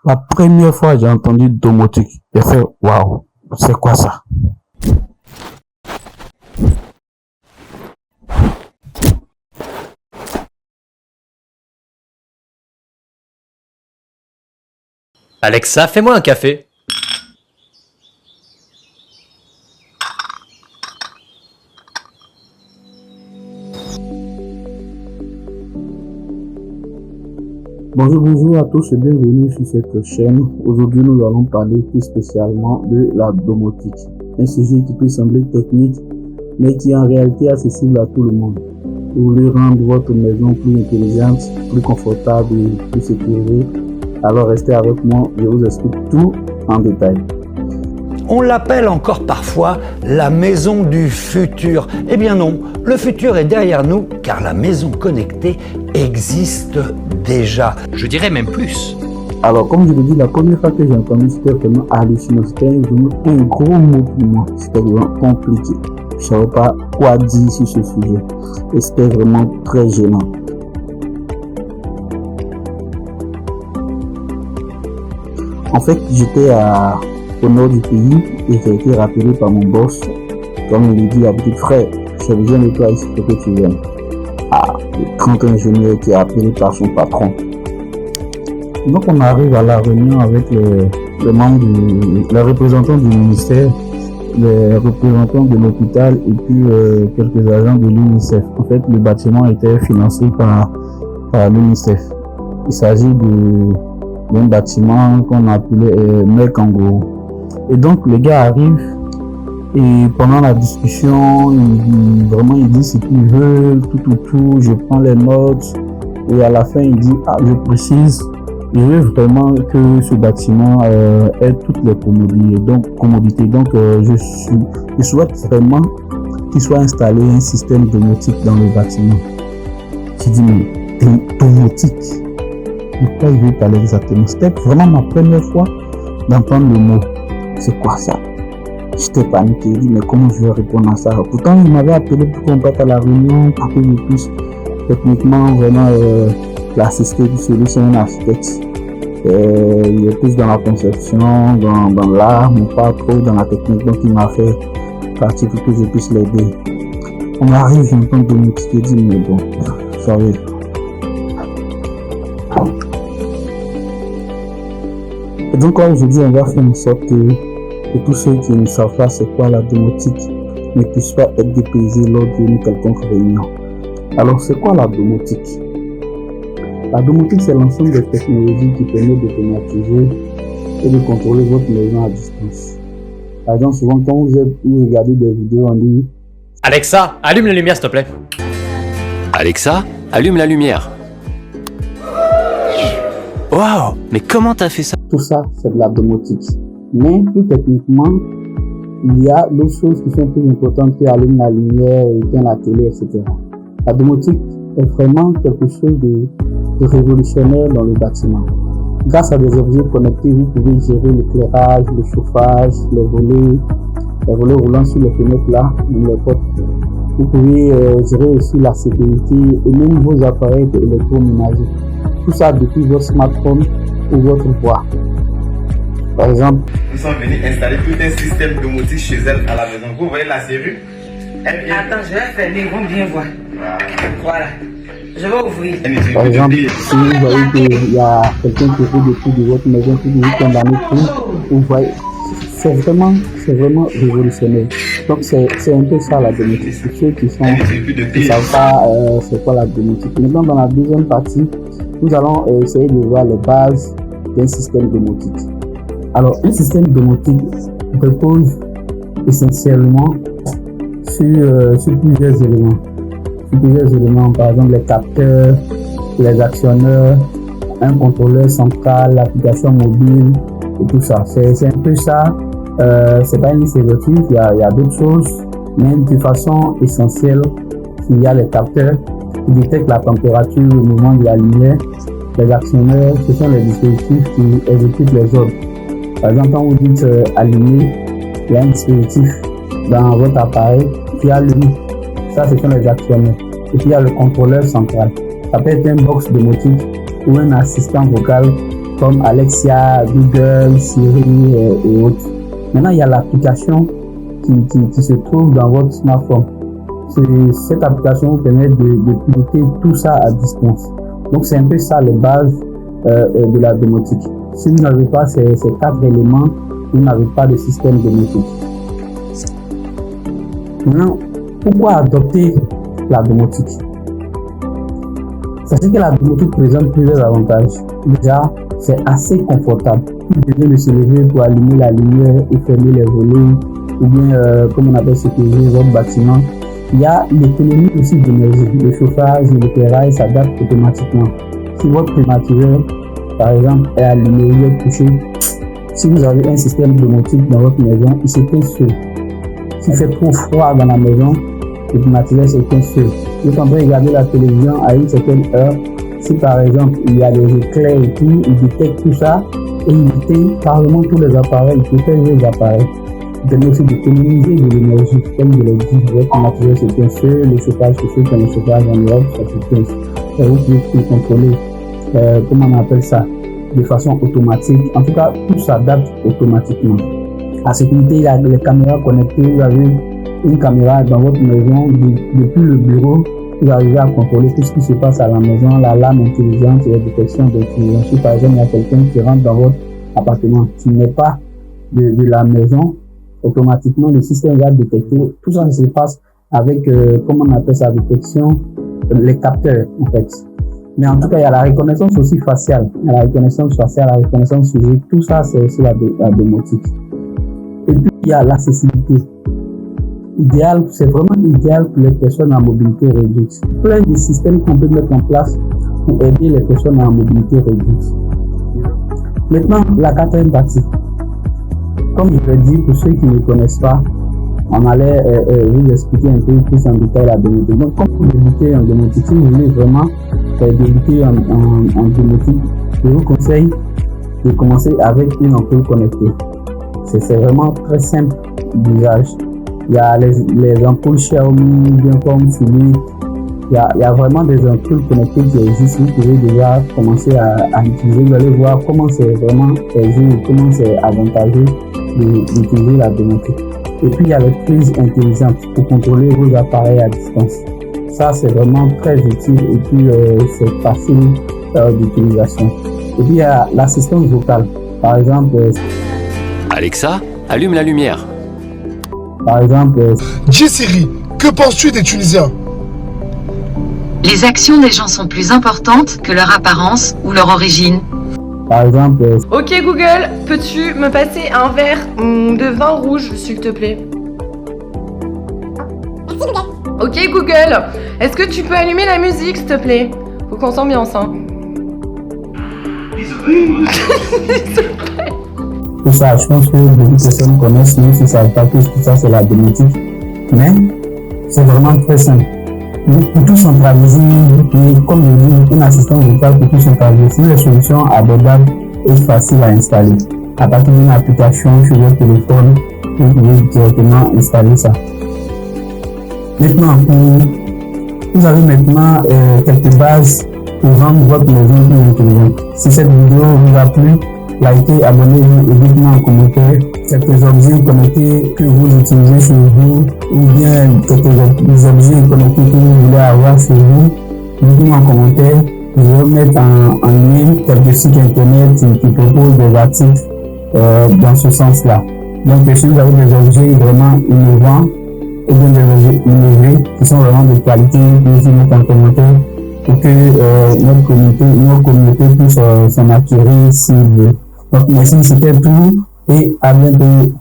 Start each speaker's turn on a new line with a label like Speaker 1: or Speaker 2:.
Speaker 1: La première fois j'ai entendu domotique, j'ai fait waouh, c'est quoi ça?
Speaker 2: Alexa, fais-moi un café.
Speaker 1: Bonjour à tous et bienvenue sur cette chaîne. Aujourd'hui, nous allons parler plus spécialement de la domotique. Un sujet qui peut sembler technique, mais qui est en réalité accessible à tout le monde. Vous voulez rendre votre maison plus intelligente, plus confortable et plus sécurisée? Alors restez avec moi, je vous explique tout en détail.
Speaker 3: On l'appelle encore parfois la maison du futur. Eh bien non, le futur est derrière nous car la maison connectée existe déjà.
Speaker 2: Je dirais même plus.
Speaker 1: Alors comme je l'ai dit, la première fois que j'ai entendu, c'était vraiment hallucinant. C'était vraiment un gros mot pour moi. C'était vraiment compliqué. Je ne savais pas quoi dire sur ce sujet. Et c'était vraiment très gênant. En fait, j'étais au nord du pays et j'ai été rappelé par mon boss. Comme il dit à petit frère, j'ai besoin de toi ici pour que tu viennes. Le grand ingénieur qui est appelé par son patron. Donc on arrive à la réunion avec les membres les représentants du ministère, les représentants de l'hôpital et puis quelques agents de l'UNICEF. En fait, le bâtiment était financé par l'UNICEF. Il s'agit d'un bâtiment qu'on appelait Mekango. Et donc les gars arrivent et pendant la discussion, il dit ce qu'ils veulent, tout, je prends les notes et à la fin il dit je précise, je veux vraiment que ce bâtiment ait toutes les commodités. Donc je souhaite vraiment qu'il soit installé un système domotique dans le bâtiment. J'ai dit mais domotique? De quoi il veut parler exactement? C'était vraiment ma première fois d'entendre le mot. C'est quoi ça? J'étais paniqué, dit mais comment je vais répondre à ça? Pourtant il m'avait appelé pour qu'on parte à la réunion, pour que je puisse techniquement vraiment l'assister, celui c'est un architecte. Il est plus dans la conception, dans l'art, mais pas trop dans la technique, donc il m'a fait partie pour que je puisse l'aider. On arrive, j'entends domotique, je dis mais bon, sorry. Et donc aujourd'hui on va faire en sorte que tous ceux qui ne savent pas c'est quoi la domotique ne puissent pas être dépaysés lors d'une quelconque réunion. Alors c'est quoi la domotique? La domotique c'est l'ensemble des technologies qui permettent d'automatiser et de contrôler votre maison à distance. Par exemple, souvent quand vous regardez des vidéos, on dit
Speaker 2: Alexa, allume la lumière s'il te plaît.
Speaker 4: Alexa, allume la lumière. Waouh, mais comment t'as fait ça?
Speaker 1: Tout ça, c'est de la domotique. Mais plus techniquement, il y a d'autres choses qui sont plus importantes que allumer la lumière, éteindre la télé, etc. La domotique est vraiment quelque chose de révolutionnaire dans le bâtiment. Grâce à des objets connectés, vous pouvez gérer l'éclairage, le chauffage, les volets roulants sur les fenêtres là, dans les portes. Vous pouvez gérer aussi la sécurité et même vos appareils électroménagers. Tout ça depuis votre smartphone ou votre voix. Par exemple,
Speaker 5: nous sommes venus installer tout un système domotique chez elle à la maison. Vous voyez la serrure?
Speaker 6: Attends, je vais fermer, ils vont bien voir. Voilà. Je vais ouvrir.
Speaker 1: Par exemple, si vous voyez qu'il y a quelqu'un qui fait des coups de votre maison, qui vous condamne tout, vous voyez, c'est vraiment révolutionnaire. Donc c'est un peu ça la domotique. C'est ceux qui ne savent pas c'est quoi la domotique. Maintenant dans la deuxième partie, nous allons essayer de voir les bases d'un système domotique. Alors un système domotique repose essentiellement sur plusieurs éléments. Par exemple les capteurs, les actionneurs, un contrôleur central, l'application mobile et tout ça. C'est un peu ça. C'est pas une sélective, il y a d'autres choses, mais de façon essentielle, il y a les capteurs qui détectent la température au moment de la lumière. Les actionneurs, ce sont les dispositifs qui exécutent les ordres. Par exemple, quand vous dites allumer, il y a un dispositif dans votre appareil qui allume. Ça, ce sont les actionneurs. Et puis il y a le contrôleur central. Ça peut être un box domotique ou un assistant vocal comme Alexa, Google, Siri et autres. Maintenant, il y a l'application qui se trouve dans votre smartphone. Cette application vous permet de piloter tout ça à distance. Donc, c'est un peu ça les bases de la domotique. Si vous n'avez pas ces 4 éléments, vous n'avez pas de système domotique. Maintenant, pourquoi adopter la domotique? Sachez que la domotique présente plusieurs avantages. Déjà, c'est assez confortable. Vous devez se lever pour allumer la lumière ou fermer les volets, ou bien, comme on appelle sécuriser votre bâtiment. Il y a l'économie aussi d'énergie. Le chauffage et l'éclairage s'adaptent automatiquement. Si votre climatiseur, par exemple, est allumé ou est couché, si vous avez un système domotique dans votre maison, il s'éteint seul. S'il fait trop froid dans la maison, le climatiseur s'éteint seul. Vous êtes en train de regarder la télévision à une certaine heure. Si par exemple il y a des éclairs et tout, il détecte tout ça et il éteint carrément tous les appareils, il protège les appareils. Il permet aussi d'économiser de l'énergie. Comme je l'ai dit, votre climatiseur s'éteint seul, le chauffage se fait comme le chauffage en Europe, ça s'éteint. Et vous pouvez tout contrôler, comment on appelle ça, de façon automatique. En tout cas, tout s'adapte automatiquement. La sécurité, il y a les caméras connectées. Vous avez une caméra dans votre maison, depuis le bureau, vous arrivez à contrôler tout ce qui se passe à la maison, l'alarme intelligente et la détection d'intrusion. Si par exemple il y a quelqu'un qui rentre dans votre appartement qui n'est pas de la maison, automatiquement le système va détecter. Tout ça se passe avec, comment on appelle ça, détection, les capteurs en fait. Mais en tout cas, il y a la reconnaissance aussi faciale. Il y a la reconnaissance faciale, la reconnaissance physique. Tout ça, c'est aussi la domotique. Et puis, il y a l'accessibilité. Idéal, c'est vraiment idéal pour les personnes à mobilité réduite. Plein de systèmes qu'on peut mettre en place pour aider les personnes à mobilité réduite. Maintenant, la quatrième partie. Comme je l'ai dit, pour ceux qui ne connaissent pas, on allait vous expliquer un peu plus en détail la domotique. Donc, comme vous débutez en domotique, si vous voulez vraiment débuter en domotique, je vous conseille de commencer avec une ampoule connectée. C'est vraiment très simple d'usage. Il y a les ampoules Xiaomi, bien comme Philips. Il y a vraiment des ampoules connectées qui existent. Vous pouvez déjà commencer à utiliser. Vous allez voir comment c'est vraiment aisé, comment c'est avantageux d'utiliser la domotique. Et puis, il y a les prises intelligentes pour contrôler vos appareils à distance. Ça, c'est vraiment très utile et puis c'est facile d'utilisation. Et puis, il y a l'assistance vocale. Par exemple,
Speaker 4: Alexa, allume la lumière.
Speaker 1: Par exemple,
Speaker 7: Dis Siri, que penses-tu des Tunisiens?
Speaker 8: Les actions des gens sont plus importantes que leur apparence ou leur origine.
Speaker 1: Par exemple,
Speaker 9: Ok Google, peux-tu me passer un verre de vin rouge, s'il te plaît?
Speaker 10: Merci Google.
Speaker 9: Ok Google, est-ce que tu peux allumer la musique, s'il te plaît? Faut qu'on s'ambiance, hein.
Speaker 1: tout ça, je pense que beaucoup de personnes connaissent, même s'ils ne savent pas que tout ça c'est la domotique. Mais c'est vraiment très simple. Pour tout centraliser, comme je dis, une assistance vocale pour tout centraliser, c'est une solution abordable et facile à installer. À partir d'une application sur votre téléphone, vous pouvez directement installer ça. Maintenant, vous avez maintenant quelques bases pour rendre votre maison plus intelligente. Si cette vidéo vous a plu, likez, abonnez-vous et dites-moi en commentaire quelques objets connectés que vous utilisez chez vous ou bien quelques objets connectés que vous voulez avoir chez vous. Dites-moi en commentaire. Je vais mettre en lien quelques sites internet qui proposent des articles dans ce sens-là. Donc, si vous avez des objets vraiment innovants ou bien des objets innovés qui sont vraiment de qualité, vous mettez en commentaire pour que notre communauté puisse s'en acquérir si vous. Donc, merci, c'était tout et à bientôt.